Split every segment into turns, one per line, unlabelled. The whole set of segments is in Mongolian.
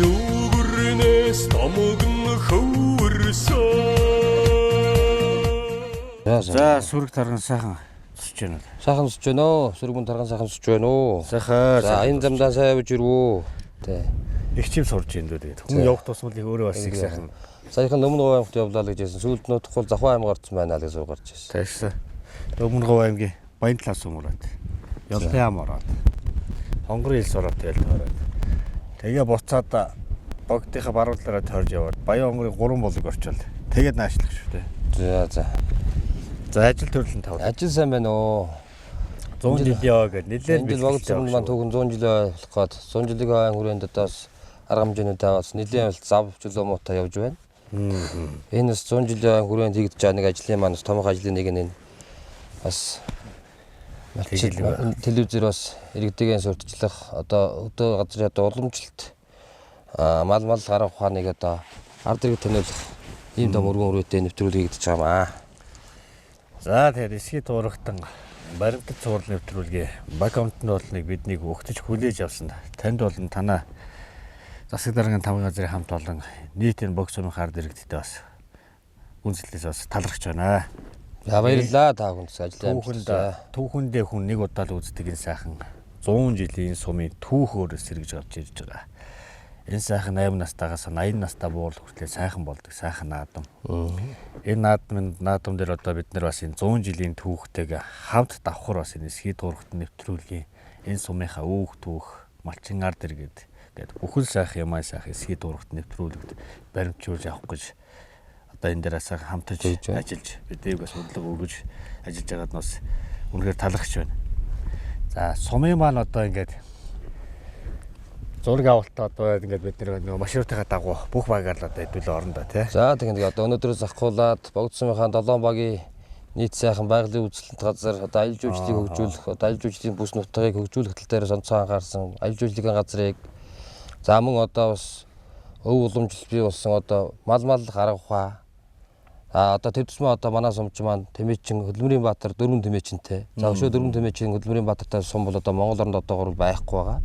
Нүгэрнээс томгон хөвөрсөн.
За сүрэг тарган сайхан сусж байна уу?
Сайхан сусж байна уу? Сүргэн тарган сайхан сусж байна уу?
Сайхан.
За энэ замдаа сайвж ирвүү. Тэ.
Их чим сурж байна дөө тэгээд. Хүн явах тусмал их өөрөө бас их сайхан.
Саяхан Өмнө Говь аймагт явлаа л гэж хэлсэн. Сүүлд нутгуул Завхан аймаг орсон байна л гэж суугарч ирсэн.
Таашаа. Өмнө Говь аймгийн Баян талаас өмөрөөд. Ёлтын ам ороод. Хонгорын ил сураад тэгэл тойроод. Тэгээ буцаад богдынхаа баруудлаараа тойрж яваад Баян хонгорын 3 болог орчвол тэгээд наашлах шүү дээ.
За.
За ажил төрлөн тав.
Ажил сайн байна уу?
100 жил яваа гэж нэлээд
бэлтгэж богдсон маань түүхэн 100 жил болох гээд 100 жилийн хойно хүрээнд одоос арга хэмжээний таваас нэлээд зав чөлөө муутай явж байна. Энэ 100 жилийн хүрээнд хийгдэж байгаа нэг ажлын маань томх ажлын нэг нь бас телевизээр бас иргэдийн сурталчлах одоо өдөө газар одоо уламжлалт мал гарах ухааныг одоо ард иргэд таниулах ийм том өргөн үрээтэй нэвтрүүлэг хийгдэж байгаа маа.
За тэгээд эсхий туурагтан баримтат цуврал нэвтрүүлгээ баг амтны болныг биднийг өгтөж хүлээж авсан. Танд болон танаа засаг даргын 5 газрын хамт олон нийтийн богц сумын ард иргэдтэй бас үнслэлээс бас талархж байна.
За баярлалаа та бүхэнд ажил
амжилттай. Түүхэндээ хүн нэг удаа л үздэг энэ сайхан 100 жилийн сумын түүхөөр сэргэж авч ирж байгаа. Энэ сайхан 8 настайгаас 80 настай буурал хүртэл сайхан болдог сайхан наадам. Энэ наадам дээр одоо бид нар бас энэ 100 жилийн түүхтэйг хамт давхар бас энэ эсхий туурагт нэвтрүүлгийн энэ сумынхаа өөх түүх малчин ард иргэд гэдэг бүхэл сайхан ямаа сайхан эсхий туурагт нэвтрүүлэгт баримтжуулж авах гэж одоо энэ дээрээс хамтаж ажиллаж бидийг бас хөдлөг өгөж ажиллаж байгаад нас үнэхээр талархж байна. За сумын маань одоо ингээд зураг авалтаа одоо ингээд бид нэг маршрутынхаа дагуу бүх багаар л одоо хэдүүлээ орондоо тий.
За тэгээд одоо өнөөдрөөс ахгуулаад богд сумынхаа 7 багийн нийт сайхан байгалийн үзэлтэнт газар одоо аялал жуулчлалыг хөгжүүлэх одоо аялал жуулчлалын бүс нутгийг хөгжүүлэх тал дээр онцгой анхаарсан аялал жуулчлалын газрыг за мөн одоо бас өв уламжлалт бий болсон одоо мал гарах ухаа одоо төв тусмаа одоо манай сумч маань Тэмээчин Хөдөлмөрийн Баатар 4 Тэмээчинтэй. За өшөө 4 Тэмээчин Хөдөлмөрийн Баатартай сум бол одоо Монгол орнд одоогоор байхгүй байгаа.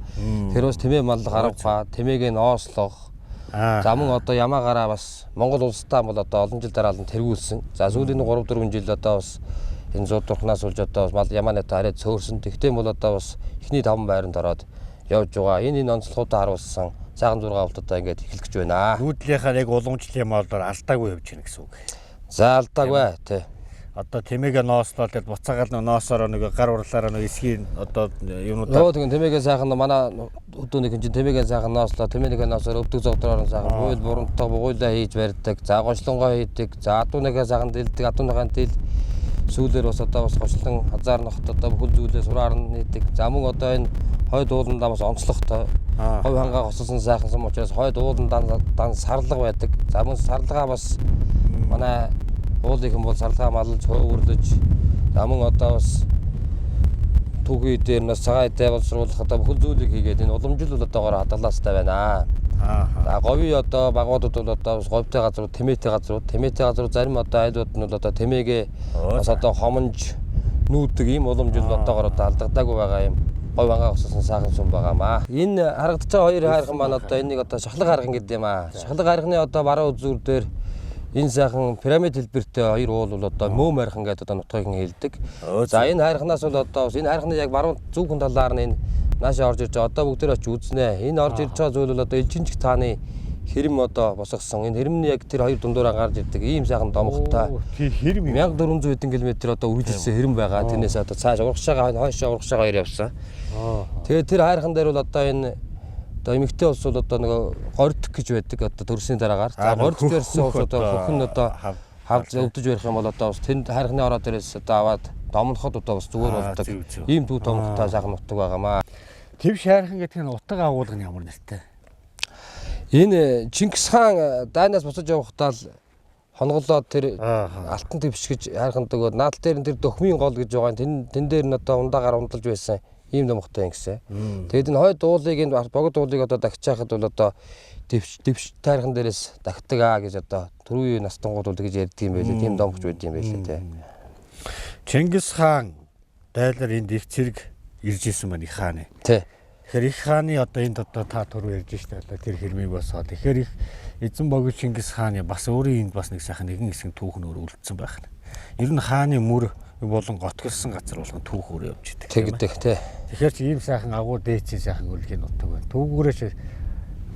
Тэр бас Тэмээ мал гарах ухаа, Тэмээг нь оослох. За мөн одоо ямаагаараа бас Монгол улстай бол одоо олон жил дараалан тэргүүлсэн. За сүүлийн 3-4 жил одоо бас энэ зууд дурхнаас улж одоо мал ямаанатай арай цөөрсөн. Тэгтээ бол одоо бас эхний 5 байранд ороод явж байгаа. Энэ онцлогуудаа харуулсан цагаан зураг авалтаа ингээд эхлэх гэж байна.
Нүүдлийнхаа яг уламжлалын малаар алдаагүй явж гэнэ гэсэн үг.
За алдаагүй тий.
Одоо Тэмээгээ ноослоод буцаагаал ноосороо нэг гар урлаараа нэг эсхийн одоо юмнуудаа.
Йоо тэгэн Тэмээгээ сайхан манай өдөөний чинь Тэмээгээ сайхан ноослоо Тэмээгээ ноосоор өвдөг зогдроор сайхан буйл бурантай бугуйлаа хийж барьдаг. За гочлонгоо хийдэг. За адууныхаа сайхан дэлдэг. Адууныхаа дэл сүүлээр бас одоо бас гочлон хазаар нохт одоо бүхэл зүйлээ сураар нь хийдэг. За мөн одоо энэ хойд ууландаа бас онцлогтой. Хой хангаа госолсон сайхан сум учраас хойд ууландаа сарлага байдаг. За мөн сарлагаа бас манай уулынхан бол сарлага малж хөөрлөж за мөн одоо бас түүхий дээр нас цагаан эдээ боловсруулах одоо бүхэл зүйлийг хийгээд энэ уламжил бол одоогоор хадгалаастай байна. За говийн одоо багуудад бол одоо бас говьтой газрууд, Тэмээтэй газрууд зарим одоо айлууд нь бол одоо Тэмээгээ бас одоо хомонж нүүдэг ийм уламжил одоогоор одоо алдагдаагүй байгаа юм. Говь ангаа госсон сайхан сум байгаамаа. Энэ харагдаж байгаа хоёр хайрхан маань одоо энийг одоо шахлаг хайрхан гэдэг юм аа. Шахлаг хайрханы одоо баруун үзүүр дээр энэ сайхан пирамид хэлбэртэй хоёр уул бол одоо мөөм хайрхан гэдэг одоо нутгийг хэлдэг. За энэ хайрханаас бол одоо энэ хайрханы яг баруун зүүн талаар нь энэ наашаа орж ирж байгаа. Одоо бүгдээр очиж үзнэ. Энэ орж ирж байгаа зүйл бол одоо элчинжих тааны хэрэм одоо босгосон. Энэ хэрэм нь яг тэр хоёр дундуураа гарч ирдэг. Ийм сайхан домогтой.
Хэрэм
1400 хэдэн км одоо үргэлжилсэн хэрэм байгаа. Тэрнээс одоо цааш урагшаага хойшоо урагшаага хоёр явсан. Тэгээд тэр хайрхан дээр бол одоо энэ одоо эмэгтэй улс бол одоо нөгөө гордик гэж байдаг одоо төрсний дараагаар. За гордик гэсэн улс одоо хөхн одоо хавж өвдөж барих юм бол одоо бас тэнд хайрхны ороо дээрээс одоо аваад домноход одоо бас зүгээр болдог. Ийм дүү томтой сайхан нутаг байгаамаа.
Тэв шаархан гэдэг нь утга агуулга нь ямар нэртэй?
Энэ Чингис хаан дайнаас буцаж явахдаа л хонголоод тэр алтан твш гэж хайрханд өгөөд наадал дээр тэр дөхмийн гол гэж байгаа. Тэн дээр нь одоо ундаагаар ундалж байсан. Ийм домогтой ингэсэн. Тэгэд энэ хойд уулыг энэ богд уулыг одоо дахичаахад бол одоо дэвш тайрхан дээрээс дахдаг аа гэж одоо түрүү настангууд бол гэж ярьдаг юм байлээ. Тийм домогч байд юм байлээ те.
Чингис хаан дайлаар энд их цэрэг ирж исэн маань их хааны.
Тий.
Тэгэхээр их хааны одоо энд одоо та түрүү ярьж штэ одоо тэр хэрмийг босоо. Тэгэхээр их эзэн богино Чингис хааны бас өөрийн энд бас нэг сайхан нэгэн хэсэг түүхнөр үлдсэн байх нь. Ер нь хааны мөр болон готгилсан газар болгон түүхөөр явж идэг.
Тэгдэг тий.
Тэгэхээр чи ийм сайхан агуу дээцээ сайхан үлгийн нутаг байна. Түүгээрээ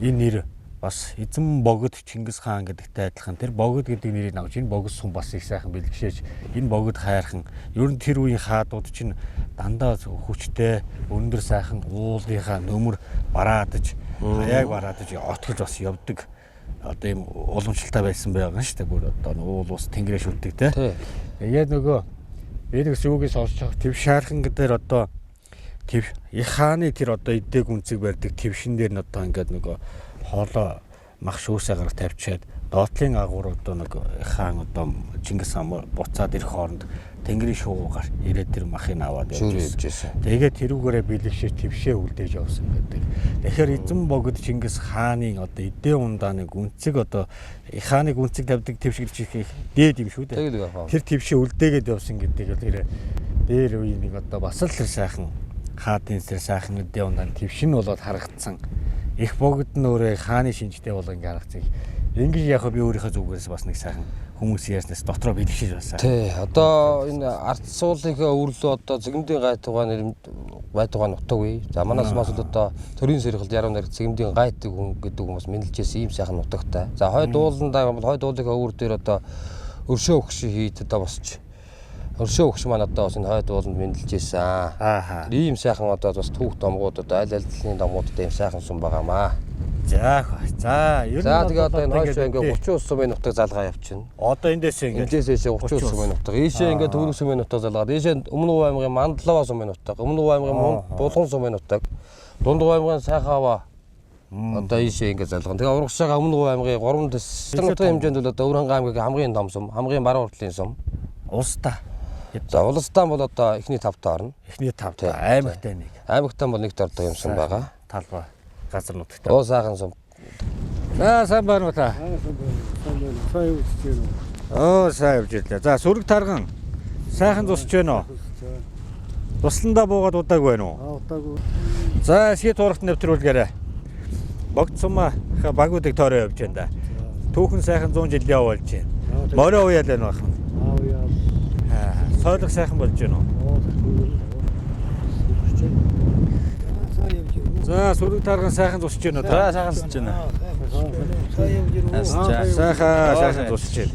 энэ нэр бас эзэн богино Чингис хаан гэдэгтэй адилхан тэр богино гэдэг нэрийг авч энэ богино сум бас их сайхан бэлгшээж энэ богино хайрхан ер нь тэр үеийн хаадууд чинь дандаа хүчтэй өндөр сайхан уулынхаа нөмөр бараадаж хаяаг бараадаж отгож бас явдаг одоо ийм уламжлалтай байсан байгаа шүү дээ бүр одоо уул ус тэнгэрээ шүтдэг те. Тэгээд нөгөө Элэгс юугээс сонсож төв шаархан гэдээр одоо төв их хааны тэр одоо эдэг үнцэг барьдаг твшин дээр нь одоо ингээд нөгөө хоолоо мах шүүсээ гарах тавьчаад доотлын агуур одоо нэг хаан одоо Чингис хаан буцаад ирэх хооронд тэнгэрийн шуугаар ирээд тэр махыг аваад явж байсан. Тэгээд тэрүүгээрээ бэлэгшээ твшээ үлдээж явсан гэдэг. Тэгэхээр эзэн богино Чингис хааны одоо эдээ ундааны үнцэг одоо их хааныг үнцэг тавьдаг твш гэж их дээд юм шүү дээ. Тэр твшээ үлдээгээд явсан гэдэг л тэр дээр үе нэг одоо бас л тэр сайхан хаадын тэр сайхан эдээ ундааны твш нь болоод харагдсан. Их богд нь өөрөө хааны шинжтэй болон ингэ харагцыг. Ингэж яг би өөрийнхөө зүгээс бас нэг сайхан хүмүүс ярьснаас дотроо бэлгшиж байсан.
Тий. Одоо энэ ард суулынхаа өвөрлөө одоо Цэгмдийн гайтугааны нутаг үе. За манаас бас одоо төрийн сэргэлд яруу найраг Цэгмдийн гайтг хүн гэдэг хүмүүс мэдлжсэн ийм сайхан нутагтай. За хойд ууландаа бол хойд уулынхаа өвөр дээр одоо өршөө өгш хийд одоо босч. Өршөө өгш маань одоо бас энэ хойд ууланд мэдлжсэн.
Ааха.
Ийм сайхан одоо бас түүх домгууд одоо аль альдлын домгуудтай ийм сайхан сум байгаамаа.
За ер нь
тэгээ одоо энэ хойш ингээ 30 ус сумын нутаг залгаа явчихна.
Одоо эндээс ингээ
эндээс 30 ус сумын нутаг. Ийшээ ингээ Төвөрг сумын нутаг залгаад. Ийшээ Өмнө Хувь аймгийн Мандлава сумын нутаг, Өмнө Хувь аймгийн Булган сумын нутаг, Дунд Хувь аймгийн Сайхаава. Одоо ийшээ ингээ залгана. Тэгээ урагшаага Өмнө Хувь аймгийн 3 дэс нутгийн хэмжээнд бол одоо Өвөрхангай аймгийн хамгийн том сум, хамгийн баруун уртлын сум.
Улстай.
За Улстан бол одоо эхний 5-т орно.
Эхний 5-т аймагтай нэг.
Аймагтан бол нэгт ордог юм сум байгаа.
Талбай газар нутагтай.
Оо сайхан сум.
За сайн байна уу та?
Сайн үзэж байна
Оо
уу?
сайн явж ирлээ. За сүрэг тарган сайхан зусч байна уу? Тусландаа буугаад удааг байна уу?
Удаагүй.
За эсгий туурахт нэвтрүүлгээрэй. Богд сумаа багуудыг тоороо явж байна да. Түүхэн сайхан 100 жил явуулж байна. Морио уяал байна байх.
Аав яа.
Сойлог сайхан болж байна уу? За сүрэг тарган сайхан зусч байна уу?
За сайхан зусч байна.
Сайхан зусч байна.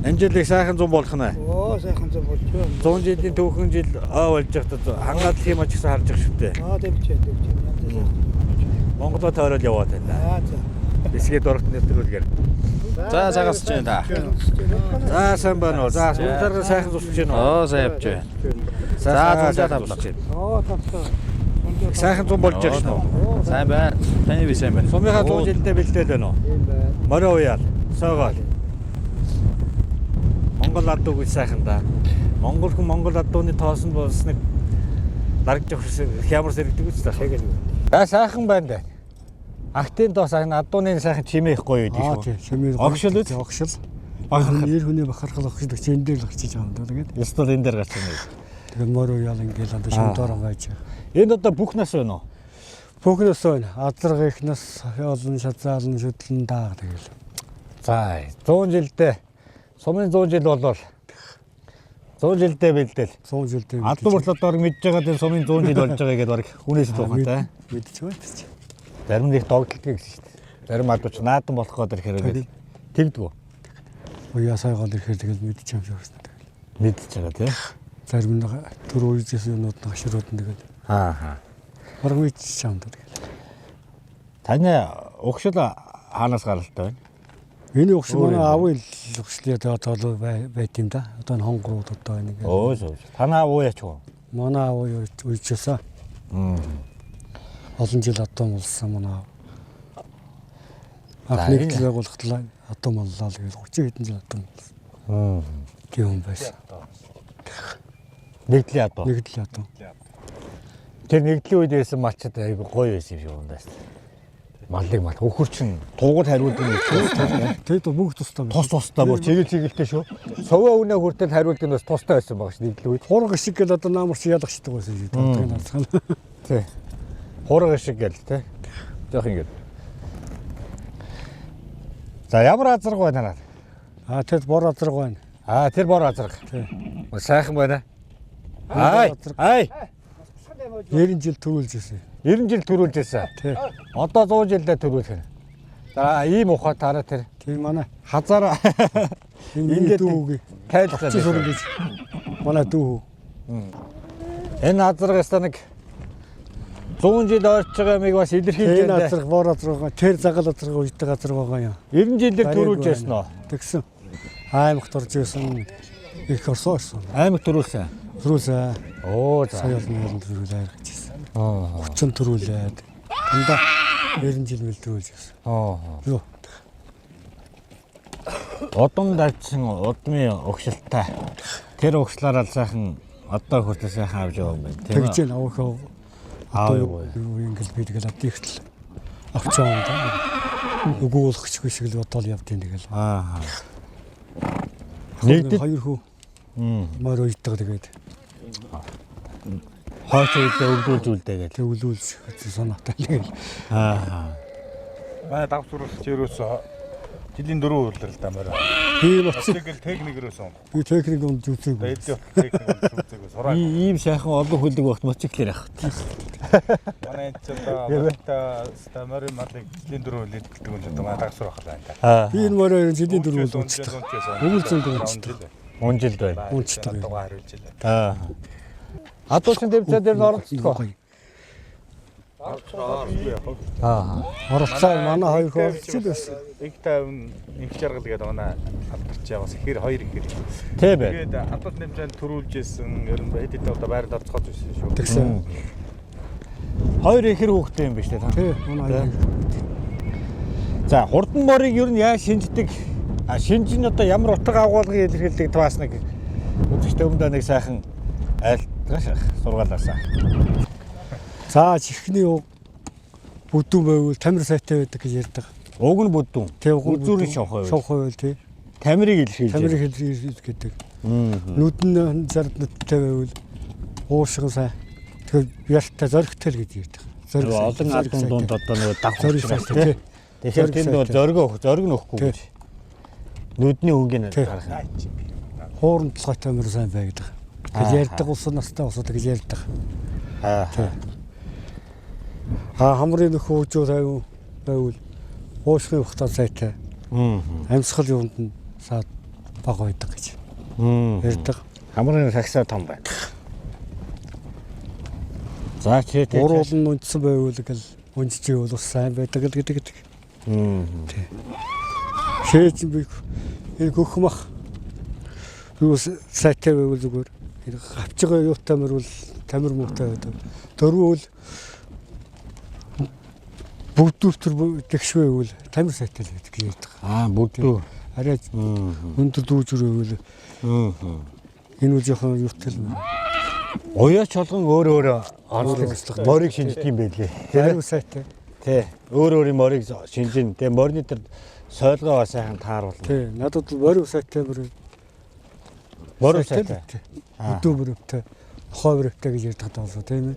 Энэ жилийг сайхан 100 болох нь.
Оо сайхан 100 болж байна.
100 жилийн түүхэн жил болж байхдаа хангаал юм ч гэсэн харж байгаа шүү дээ.
Дэвчээ.
Монголоо тойрол яваад байна. Эсгээ дурагт нэвтрүүлгээр.
За сайхан зусч байна та.
За сайн байна уу? За сүрэг тарган сайхан зусч байна уу?
Оо сайн явж байна.
За 100 тавлах байна.
Оо тавтаа.
Сайхан 100 болж байгаа шүү дээ.
Сайн байна. Таны би сайн байна.
Сумынхаа 100 жилдээ бэлдээл байна уу?
Тийм байна.
Морио уяал. Сойгоол. Монгол адуу гэж сайхан да. Монгол хүн Монгол адууны тоосон болсон нэг дарагч хямар сэрэгдэг үст таа. За сайхан байна да. Актын доо сайхан адууны сайхан чимээх гоё үү
Тийм.
Огшил үү?
Огшил.
Багах.
Нэр хүний бахархал огшил чинь дээр л гарчиж байгаа юм даа тэгээд.
Ястал энэ дээр гарч байна.
Тэгээд мороо ял ингээл одоо шимдоор гайж.
Энд одоо бүх нас байна уу?
Бүхнээс байна. Азраг ихнес олон шатаалн шүтлэн даа тэгэл.
За 100 жилдээ сумын 100 жил болвол 100 жилдээ бэлдээл.
100 жилдээ.
Албан борлолоор мэдж байгаа энэ сумын 100 жил болж байгаа гэдээ баг хүнээс тухайтай.
Мэдж байна ч.
Зарим нэг догтлог гэсэн шүү дээ. Зарим адууч наадан болох гээд ирэхээр тэгдэггүй.
Уяа сайгаал ирэхээр тэгэл мэдж юм шиг байна тэгэл.
Мэдж байгаа тийм.
Зарим нэг төр үйлжсэн юмнууд нь хаширууд нь тэгэл.
Аа.
Бараг мэдж чам тэгэл.
Таны угшил хаанаас гаралтай байна?
Энэ угшил манай аавын угшлээ одоо байт юм да. Одоо н хонгорууд одоо байна ингээ.
Оо шүү. Танаа уу яач уу?
Манай аав үйлчээсэн. Олон жил одоо болсон манай аав. Нэг жил байгуулахтлаа одоо моллоо л гэж 30 хэдэн жил одоо болсон. Тийм байсан.
Нэгдлийн адуу.
Нэгдлийн адуу.
Тэр нэгдлийн үед байсан малчад айгүй гоё байсан юм шиг байна. Маллыг мал хөхөр чин тугуул хариулдаг юм шүү.
Тэгэд бүгд тустай байна.
Тустай бүр чигэлтэй шүү. Совоо үнэ хүртэл хариулдаг нь бас тустай байсан баг ш нэгдлийн үед.
Хург шиг гэл одоо наамарч ялгчдаг байсан шүү. Тодгийн нарцхан.
Тий. Хурга шиг гэл те. Жоох ингэж. За ямар азарга байна наад?
Тэр бор азарга байна.
Тэр бор азарга.
Тий.
Сайхан байна. Ай.
90 жил төрүүлж ирсэн.
90 жил төрүүлж ирсэн.
Тий.
Одоо 100 жилдээ төрүүлэх нь. За ийм ухаа тараа тэр.
Тийм манай.
Хазаараа
Энэ дүүг
тайлбарлаа.
сурах гэж. Манай дүү.
Энэ азаргаас нэг 100 жил орж байгаа юмыг бас илэрхийлж
Энэ
байна.
азарга бор азарга тэр загал азарга үйдэг азарга байгаа юм.
90 жилээр төрүүлж ирсэн үү?
Тэгсэн. Аймагт орж ирсэн. Их орсон.
Аймаг төрүүлсэн.
Төрүүлсэн.
Оо за.
Сая олон төрүүлээ гэж хэлсэн. 30 төрүүлээд. Дандаа 90 жил мэл төрүүлж ирсэн. Юу?
Удам давчсан удмын өгшөлттэй. Тэр өгшлаараа сайхан одоо хүртэл сайхан авч байгаа юм байна. Тийм
Тэгж энэ авахаа одоо юу ингээл би тэгэл авдихтэл авч байгаа юм да. Өгөөлөхчгүй шиг л бодоол явдیں۔ Тэгэл.
Нэгдэл
хоёр хүү. Мөр үйдэг тэгээд.
хойш үедээ өвлүүлж үлдээ гэж.
Тэг өвлүүлж санаатай тэгэл.
Манай давсруулагч ерөөсөө жилийн 4 үйлрэл да морь.
Би боцсон.
Тэгэл техникээрээс он.
Би техник онд зүсэг.
Эдгээр техник үзээг сураа.
Ийм сайхан олон хүлэг багт мотоциклэр явах.
Манай энэ ч одоо стамарын малыг жилийн 4 үйлрэл гэдэг нь одоо манай давсруулах байна.
Би энэ морь жилийн 4 өвлүүлж. Өвлцөнд өвлцөд.
Унжилд байна.
Унцдаг.
Дугаар хариулж байна.
Адуучин дэвцээ дээр нь оролцдог.
Оролцоо манай хоёр хөө олчихд байсан.
Их тавн их жаргал гэдэг манай алдарч яваас ихэр хоёр ихэр.
Тэ бай.
Тэгээд адууд нэмжээнд төрүүлж исэн ер нь хэд одоо байранд орцгооч байсан шүү.
Тэгсэн.
Хоёр ихэр хүүхдтэй юм биш үү та?
Тий, манай хоёр.
За, хурдан морийг ер нь яаж шинждэг? Шинж нь одоо ямар утга агуулгын илэрхийлдэг бас нэг үзэгчтэй өмнө нэг сайхан айлтгаш сургаалаасаа.
За, чихний бүдүүн байвал тамир сайтай байдаг гэж ярьдаг.
Уг нь бүдүүн.
Тэг уг нь
үзүүрийн шавх байвал.
Шавх байвал тий.
Тамирыг илэрхийлж.
Тамирыг илэрхийлж гэдэг. Нүдэн зард нүдтэй байвал уушгин сайн. Тэгэхээр ялтай зоригтой л гэж ярьдаг.
Олон албан дунд одоо нэг давхар
сайтай
тий.
тий.
Тэгэхээр тэнд бол зориг нөхгүй гэж. Нүдний өнгөний гарах юм.
Хуурын толгой тамир сайн байдаг. Гэж ярьдаг усан настай усууд гэж ярьдаг. Хамрын нөхөө хөгжөө байвал уушгын ухтаа сайтай. Амьсгал юунд нь саад бага байдаг гэж ярьдаг.
Хамрын сагсаа том байна. За чи тэг.
Уруулан унтсан байвал гэл унжиж байвал ус сайн байдаг л гэдэг. Тий. Шээж би энэ хөхмах юу сайтай байвал зүгээр гавч байгаа юутай мөрвөл тамир муутай байдаг. Дөрвөл бүгдүүтэр тэгш байвал тамир сайтай л гэдэг ярьдаг.
Бүгдүү.
Арай өндөр дүүжэр байвал энэ үл жоохон юутай л.
Уяач болгон өөр онцлог морийг шинждэг юм байлээ.
Тамир сайтай.
Тий. Өөрийн морийг шинжин. Тэгээ морины тэр сойлгоо сайхан тааруулна.
Тий. Надад морь сайтай
морь сайтай.
Бүдүү мөрөвтэй, хоо мөрөвтэй гэж ярьдаг таасаа тийм ээ.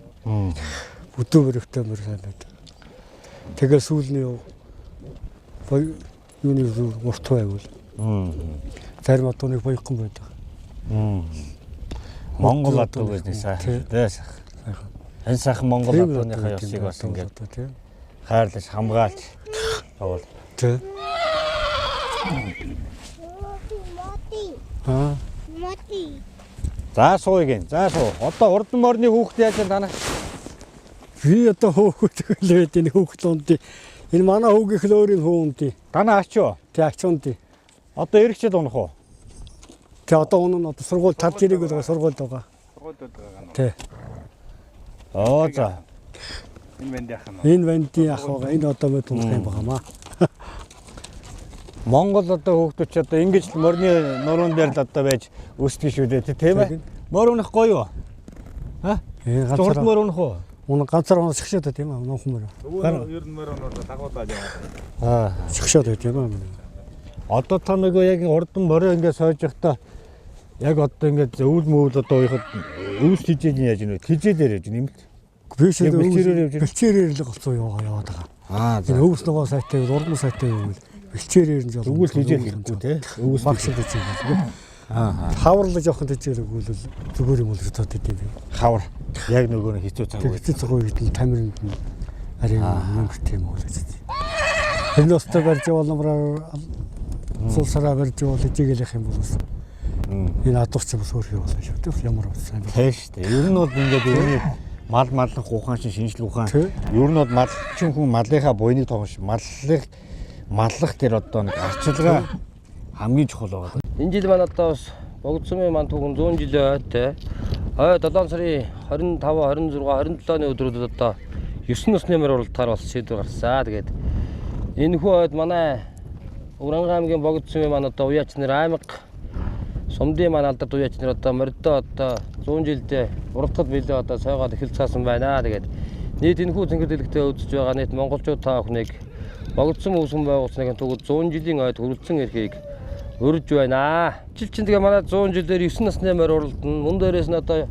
Бүдүү мөрөвтэй мөр сайн байдаг. Тэгээ сүүлний юуны урт байвал. Зарим одооны боёхон байдаг.
Монгол адуу гэж нэг сайхан. Энэ сайхан Монгол адууныхаа ёсыг бас ингээд хайрлаж хамгаалж явуул.
Тэ.
Моти.
За сууйг. За суу. Одоо урдан морны хүүхэд яаж танаа?
Би одоо хөөхөд хэлээд энэ хөөхд унд. Энэ манай хүүгийнх л өөрийн хөөнд.
Танаа ачуу.
Тэ ачуунд.
Одоо эргэчэд унах уу?
Тэ одоо унаа одоо сургууль тарж ирэх байгаа сургуульд байгаа.
Сургуульд байгаа.
Тэ.
Оо за.
Энэ банд яах юм.
Энэ бандын ах байгаа. Энэ одоо мэд унах юм байгаамаа.
Монгол одоо хүүхдүүч одоо ингэж морны нуруунд дээр л одоо байж өсдөг шүү дээ тийм ээ. Мор унах гоё юу? Урд мор унах уу?
Унаа ганцаар унах шгшээд тийм ээ. Унах мөр.
Ер нь морь дагуулаад яваад.
Шгшээд тийм ээ.
Одоо та нөгөө яг урдан морь ингээд сойж явахдаа яг одоо ингээд өвөл мөвөл одоо уяхад өвс хижээл яаж юм бэ? Хижээлэр яаж юм бэ?
Биш
бэлчээрээр явж
бэлчээрээр л голцоо яваад байгаа.
Аа за.
Энэ өвс нөгөө сайтай уран сайтай юм. Бэлчээрээр нь жоо.
Өгвөл хийж хэрэггүй те.
Өвс багш гэж юм.
Аа.
Хаварлаж явах гэж өгвөл зүгээр юм л бодод идэв.
Хавар. Яг нөгөө хэцүү цаг үед.
Хэцүү цаг үед нь тамирын ари юм тийм үү гэж. Энэ өстө барьж боломроо сулсараа барьж бол ижигэлэх юм бол энэ адууч юм өөр хий болно шүү дээ. Ямар сайн бэ?
Тийм шүү дээ. Ер нь бол ингээд өөрний мал маллах ухаан шин шинжлэх ухаан. Ер нь бол малчин хүн малынхаа буйныг тоомш маллах тэр одоо нэг арчилгаа хамгийн чухал байгаа.
Энэ жил маань одоо бас богд сумын маань түүхэн 100 жилээ те. 7 сарын 25, 26, 27-ны өдрүүдэд одоо 9 насны мөр уралдахаар бас шийдвэр гарсан. Тэгээд энэ хүү манай Уранга аймгийн богд сумын маань одоо уяач нар аймаг сумдын маань алдарт уяач нар одоо морьдоо одоо 100 жилдээ уралдахад билээ одоо сойгоод эхэлж цаасан байна. Тэгээд нийт энэ хүү цэнгэр дэлгэцээ үзэж байгаа нийт монголчууд та бүхнийг богд сум өвсгөн байгуулсныг түүхэд 100 жилийн ойд хүрэлцэн эрхийг урьж байна. Жил чинь тэгээ манай 100 жилээр 9 насны морь уралдана. Мөн дээрээс нь одоо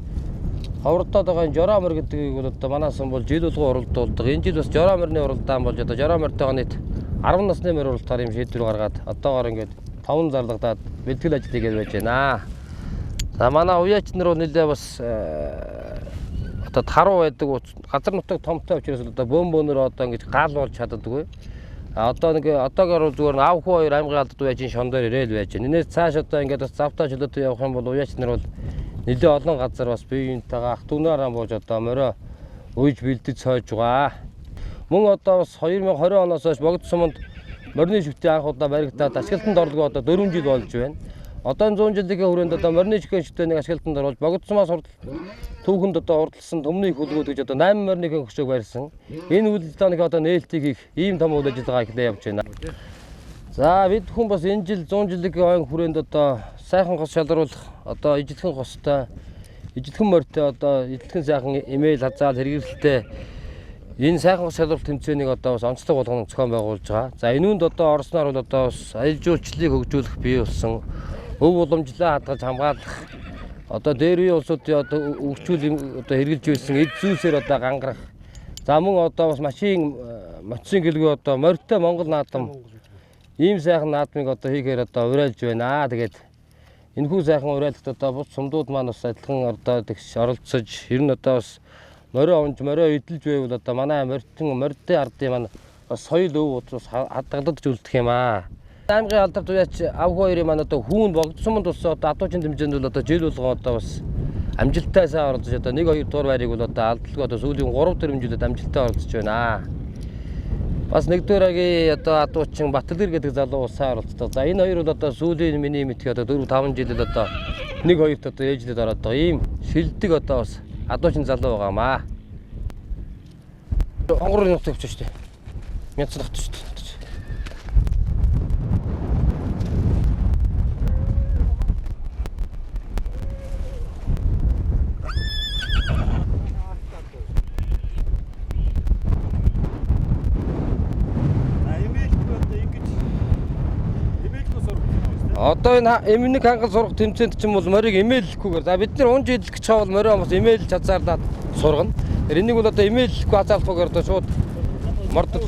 хавртаад байгаа энэ жороо морь гэдгийг бол одоо манаас бол жил болгоо уралдуулдаг. Энэ жил бас жороо морьны уралдаан болж одоо жороо морьтойгоо нийт 10 насны морь уралдахаар юм шийдвэр гаргаад одоогоор ингээд 5 зарлагдаад бэлтгэл ажил хийгээд байж байна. За манай уяач нар бол нэлээ бас одоо таруу байдаг газар нутаг томтой учраас одоо бөөнөр одоо ингэж гал болж чаддаггүй. Одоо нэг одоогоор зүгээр ав хүү хоёр аймгийн алдарт уяачийн шондоор ирээл байж байна. Энэс цааш одоо ингээд бас завтаа чөлөөтэй явах юм бол уяач нар бол нэлээ олон газар бас биеийнтэйгээ ах дүүнээрээ бууж одоо морио ууж бэлдэж сойж байгаа. Мөн одоо бас 2020 оноос хойш богд суманд морины шүтээ анх удаа баригдаад ашиглалтанд орлого одоо 4 жил болж байна. Одоо 100 жилийн хүрээнд одоо морины шүтээнийг ашиглалтанд оруулж богд сумаас түүхэнд одоо урдалсан төмний хөлгүүд гэж одоо 8 морины хөшөөг барьсан. Энэ үйл ажиллагааны одоо нээлтийг хийх ийм том үйл ажиллагаа эхлээ явж байна. За бид хүн бас энэ жил 100 жилийн ойн хүрээнд одоо сайхан гос шалруулах одоо ижилхэн гостой ижилхэн морьтой одоо ижилхэн сайхан имэйл хазаал хэрэгэлтэй энэ сайхан гос шалруулалт тэмцээнийг одоо бас онцлог болгоно зохион байгуулж байгаа. За энэ үнд одоо орсноор бол одоо бас аялал жуулчлалыг хөгжүүлэх бий болсон. Өв уламжлаа хадгалж хамгаалах одоо дээр үеийн улсуудын одоо өрчүүл одоо хэрэгжилж байсан эд зүйлсээр одоо гангарах. За мөн одоо бас машин гэлгүй одоо морьтой Монгол наадам ийм сайхан наадмыг одоо хийхээр одоо урайлж байна. Тэгээд энэ хүү сайхан урайлалт одоо бус сумдууд маань бас адилхан одоо тэгш оролцож ер нь одоо бас морио онж морио эдэлж байвал одоо манай морьтой ардын маань бас соёл өв учраас хадгалж үлдэх юм аа. Аймгийн алдарт уяач ав хоёрын маань одоо хүүн богд суманд бас одоо адуучин хэмжээнд бол одоо жил болгоо одоо бас амжилттай сайн оролцож одоо 1-2 дугаар байрыг бол одоо алдалгүй одоо сүүлийн 3-4 жилд амжилттай оролцож байна. Бас 1-р одоо адуучин Батлэр гэдэг залуу сайн оролцдог. За энэ хоёр бол одоо сүүлийн миний мэдхий одоо 4-5 жилд одоо 1-2-т одоо ээжлээд ороод байгаа ийм шилдэг одоо бас адуучин залуу байгаамаа. Онгорын нутаг явчих штеп. Мяц давт штеп. Одоо энэ эмнэг хангал сурах тэмцээнд ч юм бол морийг эмээлэхгүйгээр за бид нар унж идэх гэж бол морио бас эмээлж хазаарлаад сургана. Энийг бол одоо эмээлэхгүй хазаарлахгүйгээр одоо шууд мордол.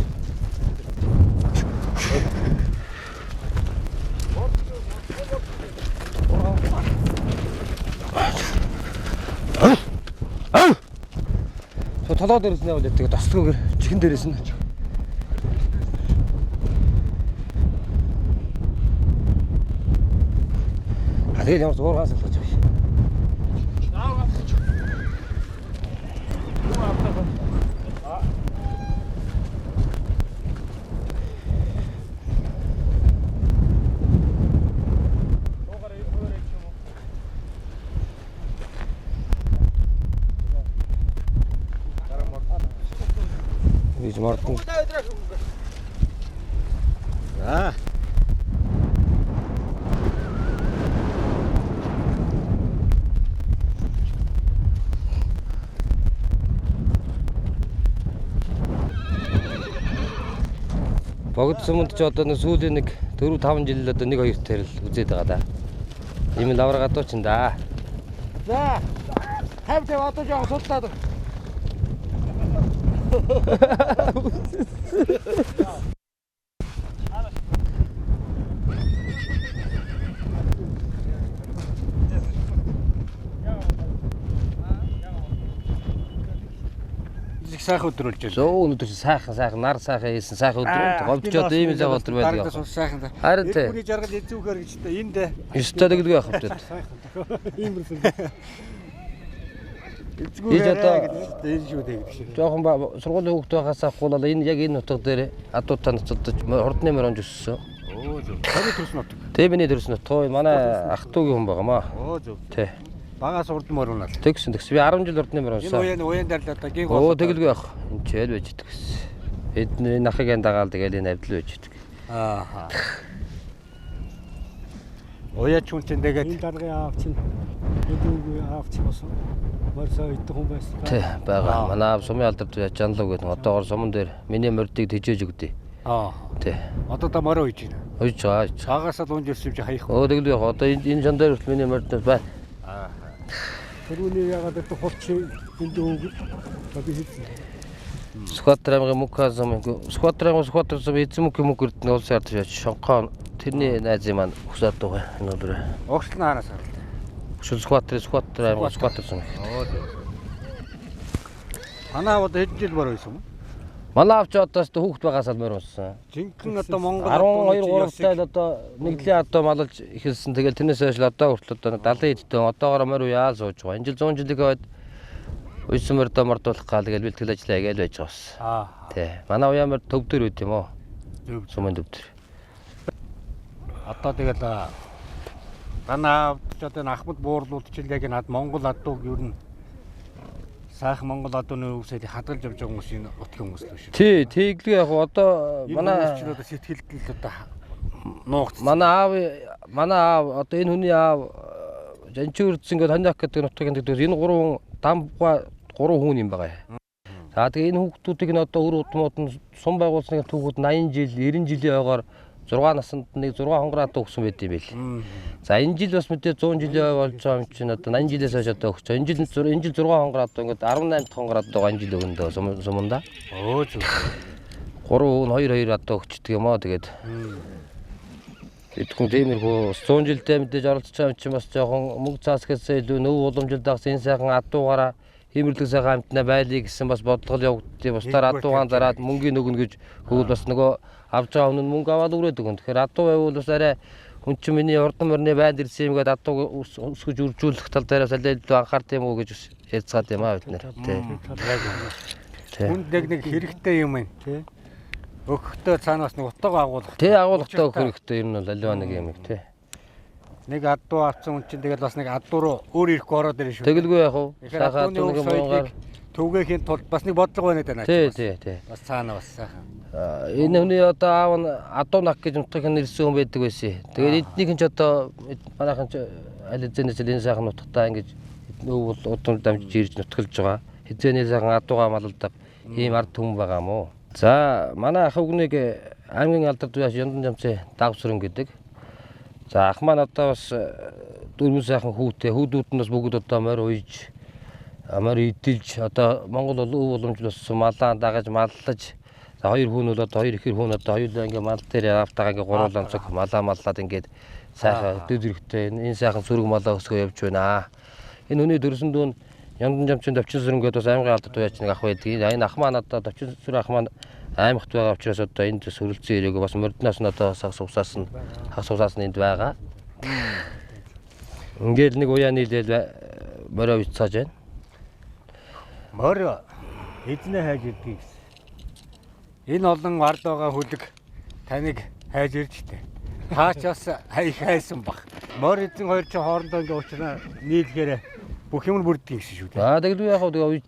Толоо дээрээс нь яваад тэгээд тослогоор чихэн дээрээс нь. Тэгээд ямар зураг хасалж байгаа юм. Виж мартын. Богд суманд ч одоо сүүлийн 4-5 жил одоо 1-2 тэрл үзээд байгаа да. Ийм л авраг адуучин да. За. Хавьтай одоо жоо судлаад.
Их сайхан өдөр болж байна.
Зөө өнөдөр сайхан нар сайхан хийсэн сайхан өдөр. Говьч одоо ийм л өдөр байдаг.
Сайхан да.
Харин тий.
Хүний жаргал эзүүхээр гэж та энд
Ёстой тэгэлгүй явах хэрэгтэй.
Иймэрхүү.
эзүүгээр энэ шүү дээ гэж.
Жохон сургуулийн хүүхд байхаас авахгүй бол энэ яг энэ нутаг дээр адуутаа ноцодож хурдны мөрөнд өссөн.
Оо зөв. Таны төрс нутаг.
Тэ миний төрс нутаг манай ах トゥ угийн хүн байгаамаа.
Оо зөв.
Тий.
Багаас урд мөрөн л.
Тэгсэн. Би 10 жил урдны мөр унсан.
Энэ уян дээр л одоо гин
Оо тэгэлгүй явах. Энд чээл байж идэг гэсэн. Эдний нахыг дагаал тэгэл энэ авдал байж идэг.
Аа. Уяач хүн чинь тэгээд
Энэ даргын аав чинь өдөөгүй аав чинь бас морьсоо идэх хүн байсан.
Тий байгаа. Манай аав сумын алдарт яаж жанлав гэдэг. Одоогор суман дээр миний мордыг тэжээж өгдөө.
аа.
Тий.
Одоо та морь үйж байна.
Үйж байгаа.
Багасаа лунж ирсэн чи хаях.
Оо тэгэлгүй явах. Одоо энэ жан дээр хүртэл миний морд байна.
Аа.
Тэрүүний ягаад гэдэг хурцын энэ дөөг би хэлсэн.
Скватрамын муказам скватрам эзэм мукэрд нь улс ярдж яж шонхоо тэрний найзын маань хүсээд байгаа энэ өдөр.
Огшлон хаанаас харав.
Шул скватрам.
Оо зөв. Анаа одоо хэд жил морь үйсэн юм?
Манай авч одоос хүүхд байгаас л морь унсан.
Жинхэнэ одоо Монгол
12 3 тал одоо нэгдлийн одоо малж ихэлсэн. Тэгэл тэрнээс хойш л одоо хүртэл одоо 70 эдтэй одоогоор морь уяал сууж байгаа. Энэ жил 100 жилиг байд үйсэн морь мордуулах гал тэгэл бэлтгэл ажиллаа гэж байж байгаа ус.
Аа.
Тий. Манай уяа морь төв дээр үт юм уу?
Зөв.
Сумын төв дээр.
Одоо тэгэл танаа одоо энэ Ахмад буурлууд ч яг над Монгол адууг ер нь сайхан Монгол адууны үгсээр хадгалж явж байгаа хүмүүс энэ утгын хүмүүс л шүү.
Тий, тэглээ яг одоо манай
одоо сэтгэлд л одоо нуугц.
Манай аав одоо энэ хүний аав жанчи үрдсэн ингээд ханьяк гэдэг нутгийн дээр энэ 3 хүн дамга 3 хүн юм байгаа. За тэгээ энэ хүүхдүүдийг нь одоо өр удмууд нь сум байгуулсны түүхүүд 80 жил 90 жилийн ойгоор 6 наснд нэг 6 хонгороо өгсөн байт юм бэл. За энэ жил бас мэдээ 100 жилийн ой болж байгаа юм чинь одоо 80 жилээс хойш одоо өгч. Энэ жил 6 хонгороо ингээд 18 хонгороо байгаа энэ жил өгөндөө суманда.
Оо зөв.
3 хүн 2 одоо өгчдөг юм аа тэгээд. Эдгээр тиймэрхүү 100 жилдээ мэдээж оролцож байгаа юм чинь бас жоохон мөнгө цаасгасаа илүү нөв уламжилт дагс энэ сайхан адуугаараа хиймэрлэг сайхан амтнаа байлыг гэсэн бас бодлого явагдтыг бусдаар адуугаан зараад мөнгөний өгнө гэж хөвөл бас нөгөө авч байгаа хүн мөнгө аваад өрөөд өгөн. Тэгэхээр адуу байвал бас арай хүн чинь миний урдан мөрний байд ирсэн юм гээд адуу өсгөж үржүүлэх тал дээрээс аль илүү анхаард юм уу гэж ярьцгаад юм аа бид нэр. Тий.
Хүнд нэг хэрэгтэй юм байна. Тий. Өгөхдөө цаанаас нэг утга агуулах.
Тий агуулгатай өгөх хэрэгтэй юм бол аливаа нэг юм тий.
Нэг адуу авсан хүн чинь тэгэл бас нэг адуу руу өөр ирэхгүй ороод ирнэ шүү.
Тэгэлгүй яах вэ?
Сайхан адуу нэг муугаар түгээхийн тулд бас нэг бодлого байна даа.
Тий.
Бас цаана бас сайхан.
Энэ хүний одоо аав нь адуу нах гэж нутгийн нэрсэн хүн байдаг байсан. Тэгээд эднийхэн ч одоо манайхан ч аль хэзээс л энэ сайхан нутгатаа ингэж нөв удам дамжиж ирж нутгалж байгаа. Хизээний сайхан адуугаа малалдаг ийм ард түмэн байгаа мó. За манай ах өвгнийг аймгийн алдарт уяаш Яндан Жамцын Дагвсрын гэдэг. За ах маань одоо бас дөрвөн сайхан хүүтэй. Хүүдүүд нь бас бүгд одоо морь уйж морь идэлж одоо Монгол бол өв уламжлал болсон малаа дагаж маллаж. За хоёр хүн бол одоо хоёр ихэр хүн одоо хоёулаа ингээ мал дээр автагаа ингээ гуруулан цог маллаад ингээд сайхан дэд зэрэгтэй энэ сайхан сүрэг малаа өсгөө явж байна. Энэ хүний дөрсөн дүүн Яндан Жамцын Давчин сүрэнгээд бас аймгийн алдарт уяач нэг ах байдаг. Энэ ах маань одоо Давчин сүрэн ах маань аймагт байгаа учраас одоо энд сөрөлцөн ирээг бас мордноос нь одоо хас усаас нь энд байгаа. Ингээд нэг уяа нийлээл морио бицааж байна.
Морио эзнээ хайж ирдэг гэсэн. Энэ олон ард байгаа хүлэг таныг хайж ирж тээ. Таач бас хайсан баг. Морь эзэн хоёр ч хоорондоо ингээ уучраа нийлгээр бүх юм бүрддэг гэсэн шүү дээ.
Аа тэгэл яг хөө уйж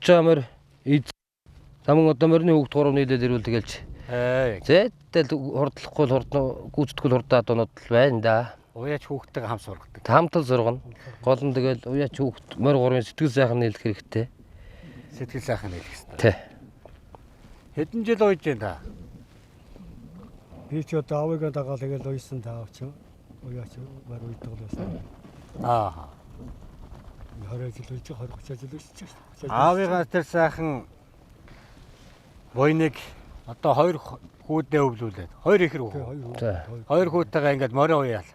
байгаа морь таман одоо морины хүүхд 3 нийлээд ирвэл тэгэлж. Зэтэл хурдлахгүй гүйцэтгэл хурдаад онод л байна да.
Уяач хүүхдтэйгээ хам сургадаг.
Хамтал сургана. Гол нь тэгэл уяач хүүхд морь 3-ын сэтгэл сайхан нийлэх хэрэгтэй.
Сэтгэл сайхан нийлэх хэрэгтэй.
Тий.
Хэдэн жил уйж байна та?
Би ч одоо авыгаа дагаа тэгэл уйсан таавч уяач морь уйдаг л байсан.
Аа.
20 жил үгүй 20 30 жил үгүй.
Аавыгаа тэр сайхан буйныг одоо 2 хүүдээ өвлүүлээд 2 ихэр хүү.
За.
2 хүүтэйгээ ингээд морио уяал.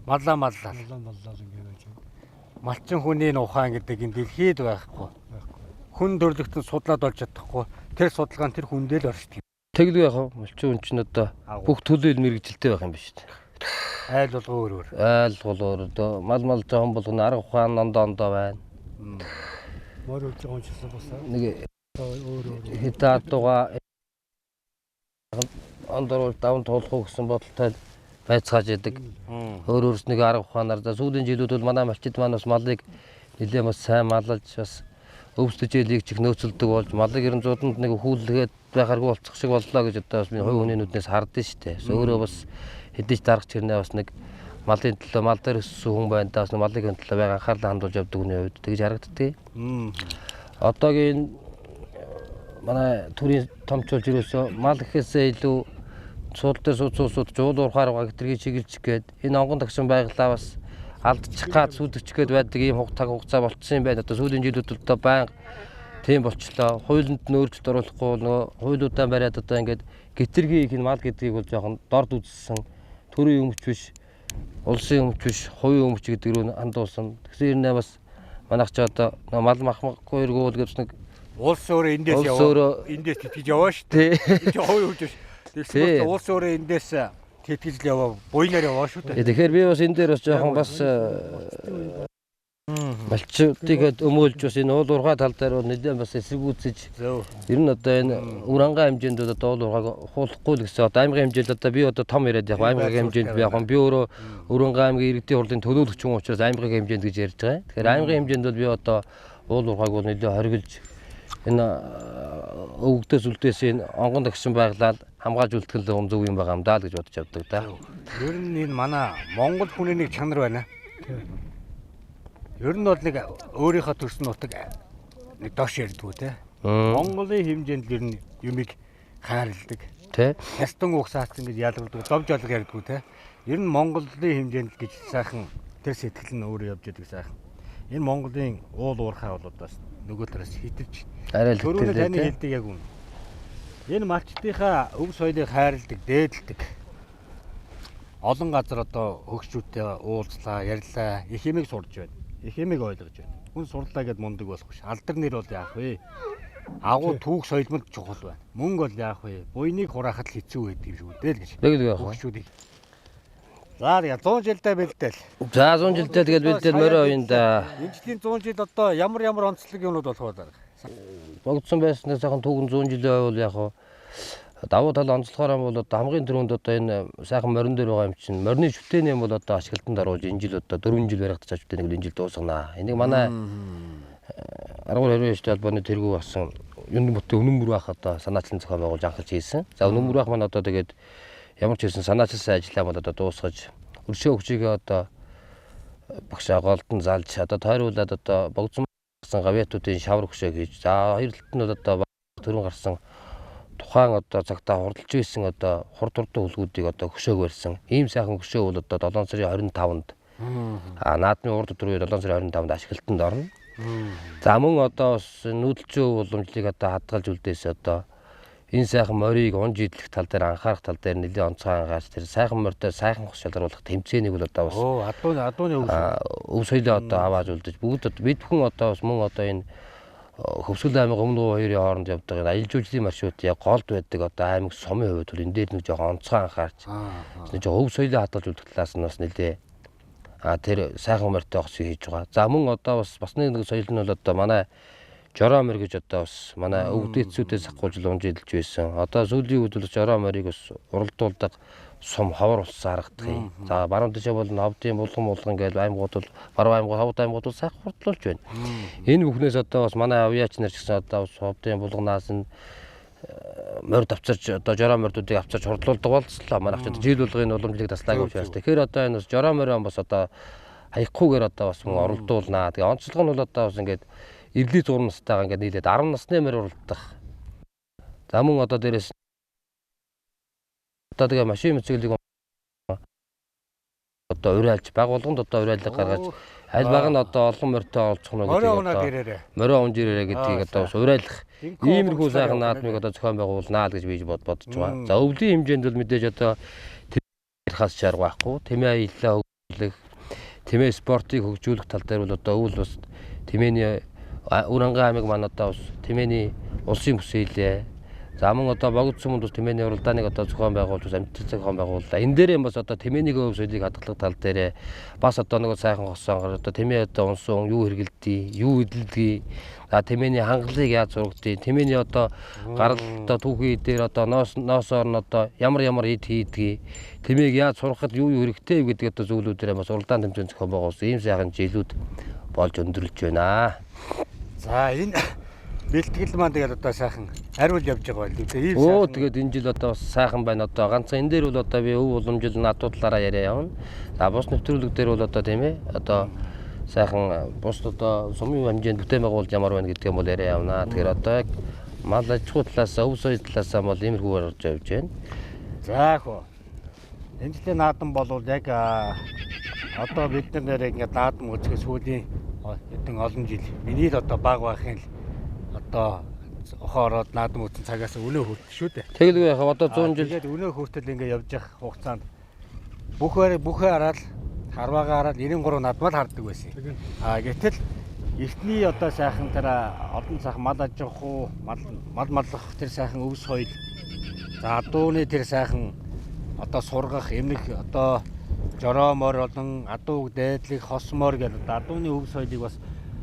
Маллаа.
Маллаа ингээд.
Малчин хүний ухаан гэдэг энэ дэлхийд байхгүй. Хүн төрлөختөнд судлаад олж чадахгүй. Тэр судалгаа нь тэр хүндээ л оршдог.
Тэглгүй яах вэ? Малчин хүн чинь одоо бүх төлөөл мэрэгжилтэй байх юм биш үү?
Айл болгоо өөр.
Айл бол одоо мал жоохон болгоно арга ухаан ондоо байна.
Морь үлж байгаа юм шиг басаа.
Нэг
Өөр.
хитаатуга ондор даван туулах гэсэн бодолтой байцгааж яадаг. Өөр өөрснөө арга ухаанаар за сүүлийн жилүүд бол манай малчид маань бас малыг нэлээд бас сайн маллаж бас өвсдөж элийг чих нөөцөлдөг болж малыг ерөн зууданд нэг хүүлгээд байхааргүй болцох шиг боллоо гэж одоо бас миний хувь хүний нүднээс хардсан шүү дээ. Өөрөө бас хэдэж дарах чирнээ бас нэг малын төлөө мал дээр өссөн хүн байна да бас малын төлөө байг анхаарлаа хандуулж явдаг хүний хувьд тэгж харагддаг. Одоогийн манай төрийн томчулж ирээсөө мал гэхээсээ илүү суул дээр сууцууд жуул уурхаар гэгтрийг чиглэж гээд энэ онгон тагшин байглаа бас алдчих гад сүдчих гээд байдаг ийм хугацаа болцсон юм байна. Одоо сүүлийн жилүүд одоо байнга тийм болчлоо. Хуулинд нь өөрчлөлт оруулахгүй нөгөө хуулиудаа бариад одоо ингээд гэтэргийн их мал гэдгийг бол жоохон дорд үзсэн. Төрийн өмч биш, улсын өмч биш, хувийн өмч гэдэг рүү хандуулсан. Тэгэхээр нэ бас манайх ч одоо мал махмахгүй эргүүл гэж нэг
Улс өөрөө эндээс яваа. Эндээс тэтгэж яваа шүү дээ. Энд хувийн өмч биш. Тэгсэн чинь улс өөрөө эндээс тэтгэж л яваа. Буйнаар яваа шүү дээ.
Тэгэхээр би бас энэ дээр бас жоохон бас малчуудыг өмөөлж бас энэ уул уурхай тал дээр бол нэлээд бас эсэргүүцэж ер нь одоо энэ урангаа хэмжээнд одоо уул уурхайг хуулахгүй л гэсэн одоо аймгийн хэмжээнд одоо би одоо том яриад яг аймгийн хэмжээнд би яг би өөрөө Урангаа аймгийн иргэдийн хурлын төлөөлөгч хүн учраас аймгийн хэмжээнд гэж ярьж байгаа. Тэгэхээр аймгийн хэмжээнд бол би одоо уул уурхайг бол нэлээд хоригдж энэ өвгдөөс үлдээс энэ онгон тагшин байглаад хамгаалж үлдэхэл зөв юм байгаа юм даа л гэж бодож явдаг да.
Ер нь энэ манай Монгол хүний нэг чанар байна. Ер нь бол нэг өөрийнхөө төрсөн нутаг нэг доош ярьдгүү те. Монголын хэмжээнд ер нь юмыг хайрладаг.
Тэ.
Ястан угсаацсан гэж ялгардаг. Довж олго ярьдгүү те. Ер нь Монголын хэмжээнд гэж сайхан тэр сэтгэл нь өөрөө явж байдаг сайхан. Энэ Монголын уул уурхай бол бас нөгөө тараас хитэрч.
Арай л
Төрөний таны хэлдэг яг үнэ. Энэ малчдынхаа өв соёлыг хайрладаг, дээдэлдэг. Олон газар одоо хөгшчүүдтэй уулзлаа, ярьлаа, их юмыг сурж байна. Их юмыг ойлгож байна. Хүн сурлаа гэд мундаг болох биш. Алдар нэр бол яах вэ? Агуу түүх соёлмод чухал байна. Мөнгө бол яах вэ? Буйныг хураахад л хэцүү байдаг юм шүү дээ л гэж.
Тэгэл яах вэ?
Хөгшчүүдийг. За 100 жилдээ бэлдээл.
За 100 жилдээ тэгэл бэлдээл морой оюун да.
Энэ жилийн 100 жил одоо ямар онцлог юмнууд болох вэ?
Богдсон байснаас сайхан түүхэн 100 жилийн бол яг хаа давуу тал онцлохоор бол одоо хамгийн түрүүнд одоо энэ сайхан морин дээр байгаа юм чинь морины шүтээний юм бол одоо ашиглалтанд оруулж энэ жил одоо 4 жил баригдаж шүтээ нэг энэ жил дуусгана. Энийг манай аргуур хэрвээ штэ албаны тэргүү басан юм ботын үнэн мөр байх одоо санаачлан зохион байгуулж анхаарч хийсэн. За үнэн мөр байх маань одоо тэгээд ямар ч хэлсэн санаачлсан ажиллаа бол одоо дуусгаж өршөө хөгжигээ одоо багшаа голдон залж одоо тойруулаад одоо богдсон гавьяатуудын шавар хөшөөг хийж за хоёр талд нь одоо төрөн гарсан тухайн одоо цагтаа хурдалж байсан одоо хурд хурдан хөлгүүдийг одоо хөшөөг барьсан. Ийм сайхан хөшөө бол одоо 7 сарын 25-нд наадмын урд өдрөө 7 сарын 25-нд ашиглалтанд орно. За мөн одоо бас нүүдэлчийн уламжлалыг одоо хадгалж үлдээсээ одоо энэ сайхан морийг унж идэх тал дээр анхаарах тал дээр нэлээд онцгой анхаарч тэр сайхан морьтой сайхан шалгаруулах тэмцээнийг бол одоо бас
адууны
өв соёлоо одоо аваад үлдэж бүгд бид бүхэн одоо бас мөн одоо энэ Хөвсгөл аймаг өмнө хоёрын хооронд явдаг энэ аялал жуулчлалын маршрут яг голд байдаг одоо аймаг сумын хувьд бол энэ дээр нэг жоохон онцгой анхаарч нэг өв соёлоо хадгалж үлдэх талаас нь бас нэлээ тэр сайхан морьтой огцыг хийж байгаа. За мөн одоо бас нэг соёл нь бол одоо манай Жороо морь гэж одоо бас манай өвдөцүүдээс ахгуулж унж идэлж байсан. Одоо сүүлийн үед бол Жороо морийг бас уралдуулдаг сум ховор улсаар харагдах юм. За баруун тишээ бол ховдын булган гэж аймагуд бол баруун аймаг ховд аймагуд бол сайхан хурдлуулж байна. Энэ бүхнээс одоо бас манай авьяач нар ч гэсэн одоо бас ховдын булганаас нь морь давцарч одоо Жороо морьдуудыг авчирч хурдлуулдаг болцлоо. Манайх ч жил болгын уламжлалыг таслаагүй учраас. Тэгэхээр одоо энэ бас Жороо морь бас одоо хаягхгүйгээр одоо бас мөн оролдуулнаа. Тэгээ онцлог нь бол одоо бас ингээд эрлийн 6 настайгаа ингээд нийлээд 10 насны морь уралдах. За мөн одоо дээрээс одоо тэгээ машин мэцэглийг одоо урайлж баг болгонд одоо урайлаг гаргаж Аль баг нь одоо олон морьтой олцох нь гэдэг морио унж ирээрээ гэдгийг одоо бас урайлах иймэрхүү сайхан наадмыг одоо зохион байгуулнаа л гэж би бодож байгаа. За өвлийн хэмжээнд бол мэдээж одоо хас чарга байхгүй. Тэмээ аяллаа хөгжүүлэх, тэмээ спортыг хөгжүүлэх тал дээр бол одоо өвөл бас тэмээний Урангай аймаг маань одоо бас тэмээний улсын бүсээлээ. За мөн одоо богд сүмд бас тэмээний уралдааныг одоо зохион байгуулж амжилттай зохион байгууллаа. Энэ дээр бас одоо тэмээний өв соёлыг хадгалах тал дээр бас одоо нэг сайхан хоссонгор одоо тэмээ одоо унсан юу хэрэгэлдэг, юу эдэлдэг. За тэмээний хангалыг яаж зурагдгийг, тэмээний одоо гарал одоо түүхий дээр одоо ноосоор нь одоо ямар эд хийдгийг, тэмээг яаж сурахад юу хэрэгтэй гэдэг одоо зүйлүүдээр бас уралдаан тэмцээн зохион байгуулсан ийм сайхан жилүүд болж өндөрлөж байна.
За энэ бэлтгэл маань тэгээд одоо сайхан хариул явж байгаа байл үү?
Оо тэгээд энэ жил одоо бас сайхан байна одоо ганцхан энэ дээр бол одоо би өв уламжил надуудлаараа яриа явна. За бус нэвтрүүлэг дээр бол одоо тийм ээ одоо сайхан бус одоо сумын хэмжээнд бүтээн байгуулж ямар байна гэдгийг бол яриа явна. Тэгэхээр одоо яг мал аж ахуй талаас өв соёл талаас бол иймэрхүү гарч явж байна.
За хөө. Энэ жилийн наадам бол яг одоо бид нар ингээд наадам үзэх сүүлийн хэдэн олон жил миний л одоо баг байхын л одоо охоороод наадам үзэн цагаас өнөө хүртэл шүү дээ.
Тэгэлгүй яхаа одоо 100 жил
тэгээд өнөө хүртэл ингээд явж явах хугацаанд бүхээ хараад харваагаа хараад 93 наадмаар харддаг байсан. Гэтэл эртний одоо сайхан тэр олон сайхан мал аж ахуй, мал маллах тэр сайхан өв соёл. За адууны тэр сайхан одоо сургах, эмнэх одоо жороомор болон адууг дайдлыг хосмоор гэдэг адууны өв соёлыг бас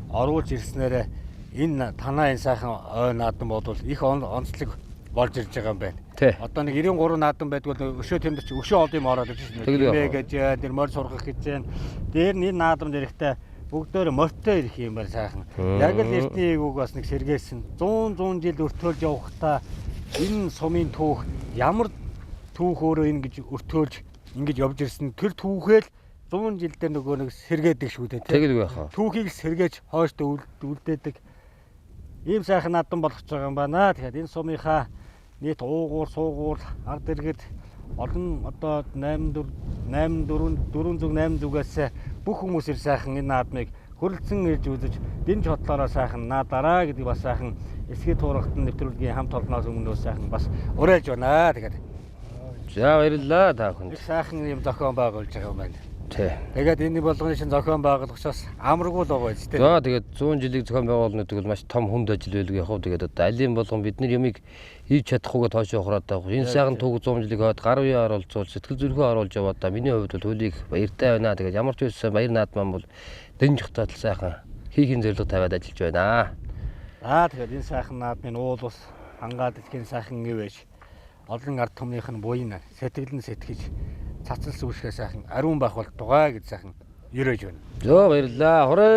оруулж ирснээр энэ танаа энэ сайхан ой наадам бодвол их онцлог болж ирж байгаа юм байна. Одоо нэг 93 наадам байдгүй өшөө тэмдэрч өшөө ол юм ороод ирж байна. Тэмээ гэж тэр морь сургах гэж байна. Дээр нь энэ наадам дээрхтээ бүгдөө морьтой ирэх юм байна сайхан. Яг л эртний ээгүүг бас нэг сэргээсэн 100 жил өртөөлж явахдаа энэ сумын түүх ямар түүх өөрөө ингэж өртөөлж ингэж явж ирсэн тэр түүхэл 100 жил дээр нөгөө нэг сэргээдэг шүү дээ.
Тэгэлгүй яхаа.
Түүхийг сэргээж хойштоо үлдээдэг ийм сайхан наадам болгож байгаа юм байна. Тэгэхээр энэ сумынхаа нийт уугуур, суугуур, ард иргэд олон одоо 408-ээс бүх хүмүүс ир сайхан энэ наадмыг хөрөлцөн ирж үзэж, дэнж хотлороо сайхан наадараа гэдэг бас сайхан эсхий туурахтан нэвтрүүлгийн хамт олноос өмнөө сайхан бас уриалж байна. Тэгэхээр
за баярлалаа та бүхэнд.
Их сайхан юм зохион байгуулж байгаа юм байна. Тэгээд энэ болгоны шин зохион байгуулагчаас амаргүй л байгаа юм тийм.
За тэгээд 100 жилийг зохион байгуулна гэдэг бол маш том хүнд ажил байлгүй яг хөө тэгээд одоо алийн болгон бидний юмыг хийж чадахгүйгээ тоошоо ухраад байгаа. Энэ сайхан түүх 100 жилийг хойд гар үе оруулж сэтгэл зүрхээ оруулж яваад та миний хувьд бол хөлийг баяртай байна. Тэгээд ямар ч үсэн баяр наадман бол дэнж хотод сайхан хийхин зорилго тавиад ажиллаж байна.
За тэгээд энэ сайхан наадмын уул ус хангаад дэлхийн сайхан ивэж олон ард түмнийх нь буйн сэтгэл нь сэтгэж цацал сүвшгээ сайхан ариун байх бол тугай гэж сайхан ерөөж байна.
Зөө баярлаа. Хорой.